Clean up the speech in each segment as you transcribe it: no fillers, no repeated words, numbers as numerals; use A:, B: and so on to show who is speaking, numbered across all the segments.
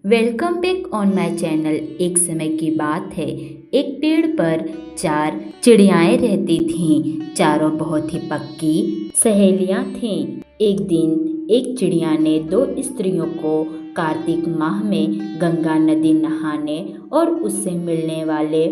A: Welcome back on my channel. एक समय की बात है, एक पेड़ पर 4 चिड़ियाएं रहती थीं। चारों बहुत ही पक्की सहेलियां थीं। एक दिन एक चिड़िया ने 2 स्त्रियों को कार्तिक माह में गंगा नदी नहाने और उससे मिलने वाले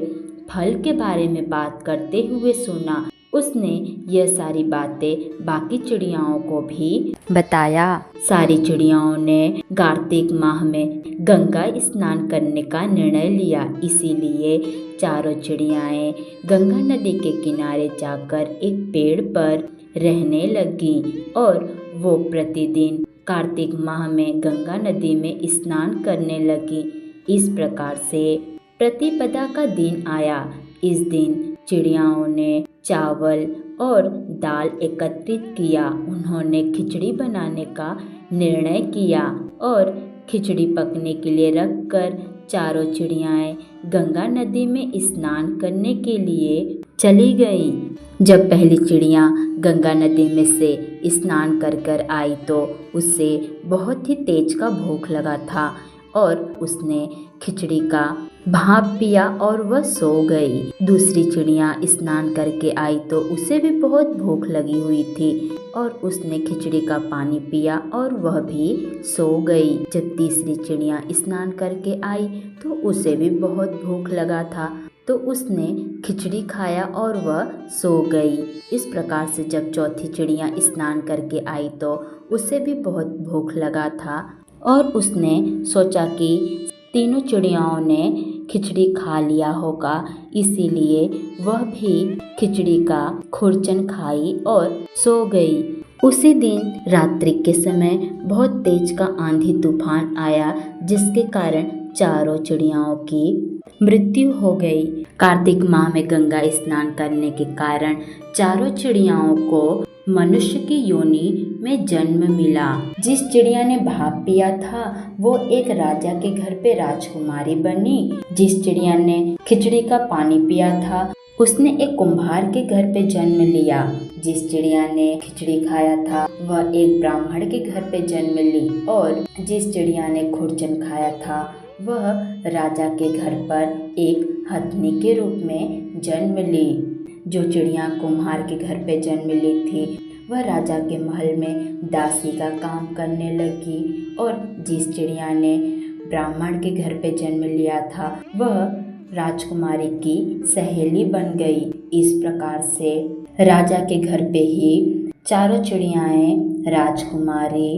A: फल के बारे में बात करते हुए सुना। उसने यह सारी बातें बाकी चिड़ियाओं को भी बताया। सारी चिड़ियाओं ने कार्तिक माह में गंगा स्नान करने का निर्णय लिया। इसीलिए चारों चिड़ियाएं गंगा नदी के किनारे जाकर एक पेड़ पर रहने लगी और वो प्रतिदिन कार्तिक माह में गंगा नदी में स्नान करने लगी। इस प्रकार से प्रतिपदा का दिन आया। इस दिन चिड़ियाओं ने चावल और दाल एकत्रित किया। उन्होंने खिचड़ी बनाने का निर्णय किया और खिचड़ी पकने के लिए रखकर चारों चिड़ियाएं गंगा नदी में स्नान करने के लिए चली गई। जब पहली चिड़िया गंगा नदी में से स्नान कर आई तो उसे बहुत ही तेज का भूख लगा था और उसने खिचड़ी का भाप पिया और वह सो गई। दूसरी चिड़िया स्नान करके आई तो उसे भी बहुत भूख लगी हुई थी और उसने खिचड़ी का पानी पिया और वह भी सो गई। जब तीसरी चिड़िया स्नान करके आई तो उसे भी बहुत भूख लगा था तो उसने खिचड़ी खाया और वह सो गई। इस प्रकार से जब चौथी चिड़िया स्नान करके आई तो उसे भी बहुत भूख लगा था और उसने सोचा कि तीनों चिड़ियाओं ने खिचड़ी खा लिया होगा, इसीलिए वह भी खिचड़ी का खुरचन खाई और सो गई। उसी दिन रात्रि के समय बहुत तेज का आंधी तूफान आया, जिसके कारण चारों चिड़ियाओं की मृत्यु हो गई। कार्तिक माह में गंगा स्नान करने के कारण चारों चिड़ियाओं को मनुष्य की योनि में जन्म मिला। जिस चिड़िया ने भाप पिया था वो एक राजा के घर पे राजकुमारी बनी। जिस चिड़िया ने खिचड़ी का पानी पिया था उसने एक कुम्हार के घर पे जन्म लिया। जिस चिड़िया ने खिचड़ी खाया था वह एक ब्राह्मण के घर पे जन्म ली और जिस चिड़िया ने खुरचन खाया था वह राजा के घर पर एक हथनी के रूप में जन्म ली। जो चिड़िया कुम्हार के घर पे जन्म ली थी वह राजा के महल में दासी का काम करने लगी और जिस चिड़िया ने ब्राह्मण के घर पे जन्म लिया था वह राजकुमारी की सहेली बन गई। इस प्रकार से राजा के घर पे ही चारों चिड़ियाएं राजकुमारी,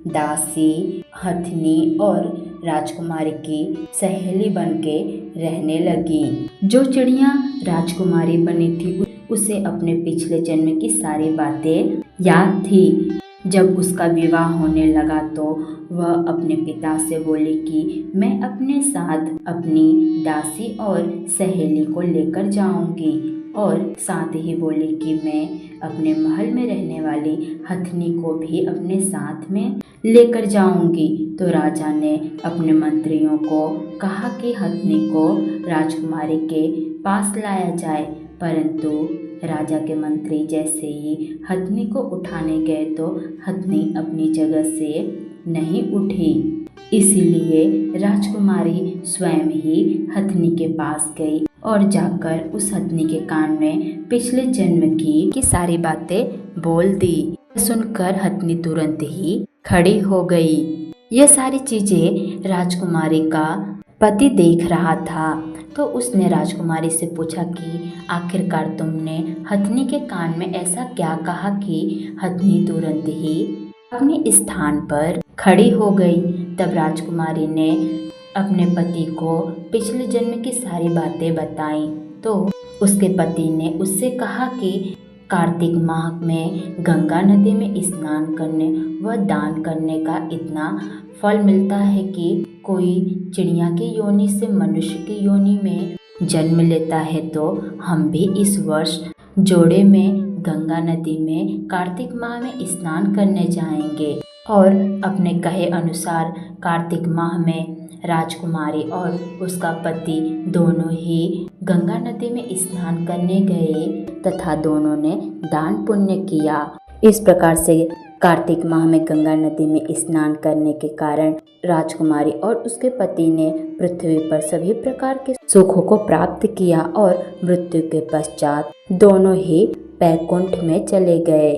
A: दासी, हथनी और राजकुमारी की सहेली बनके रहने लगी। जो चिड़िया राजकुमारी बनी थी उसे अपने पिछले जन्म की सारी बातें याद थी। जब उसका विवाह होने लगा तो वह अपने पिता से बोली कि मैं अपने साथ अपनी दासी और सहेली को लेकर जाऊंगी और साथ ही बोली कि मैं अपने महल में रहने वाली हथनी को भी अपने साथ में लेकर जाऊंगी। तो राजा ने अपने मंत्रियों को कहा कि हथनी को राजकुमारी के पास लाया जाए, परंतु राजा के मंत्री जैसे ही हथनी को उठाने गए तो हथनी अपनी जगह से नहीं उठी। इसीलिए राजकुमारी स्वयं ही हथनी के पास गई और जाकर उस हथनी के कान में पिछले जन्म की सारी बातें बोल दी। सुनकर हथनी तुरंत ही खड़ी हो गई। यह सारी चीजें राजकुमारी का पति देख रहा था तो उसने राजकुमारी से पूछा कि आखिरकार तुमने हथनी के कान में ऐसा क्या कहा कि हथनी तुरंत ही अपने स्थान पर खड़ी हो गई। तब राजकुमारी ने अपने पति को पिछले जन्म की सारी बातें बताई तो उसके पति ने उससे कहा कि कार्तिक माह में गंगा नदी में स्नान करने व दान करने का इतना फल मिलता है कि कोई चिड़िया की योनि से मनुष्य की योनि में जन्म लेता है तो हम भी इस वर्ष जोड़े में गंगा नदी में कार्तिक माह में स्नान करने जाएंगे। और अपने कहे अनुसार कार्तिक माह में राजकुमारी और उसका पति दोनों ही गंगा नदी में स्नान करने गए तथा दोनों ने दान पुण्य किया। इस प्रकार से कार्तिक माह में गंगा नदी में स्नान करने के कारण राजकुमारी और उसके पति ने पृथ्वी पर सभी प्रकार के सुखों को प्राप्त किया और मृत्यु के पश्चात दोनों ही बैकुंठ में चले गए।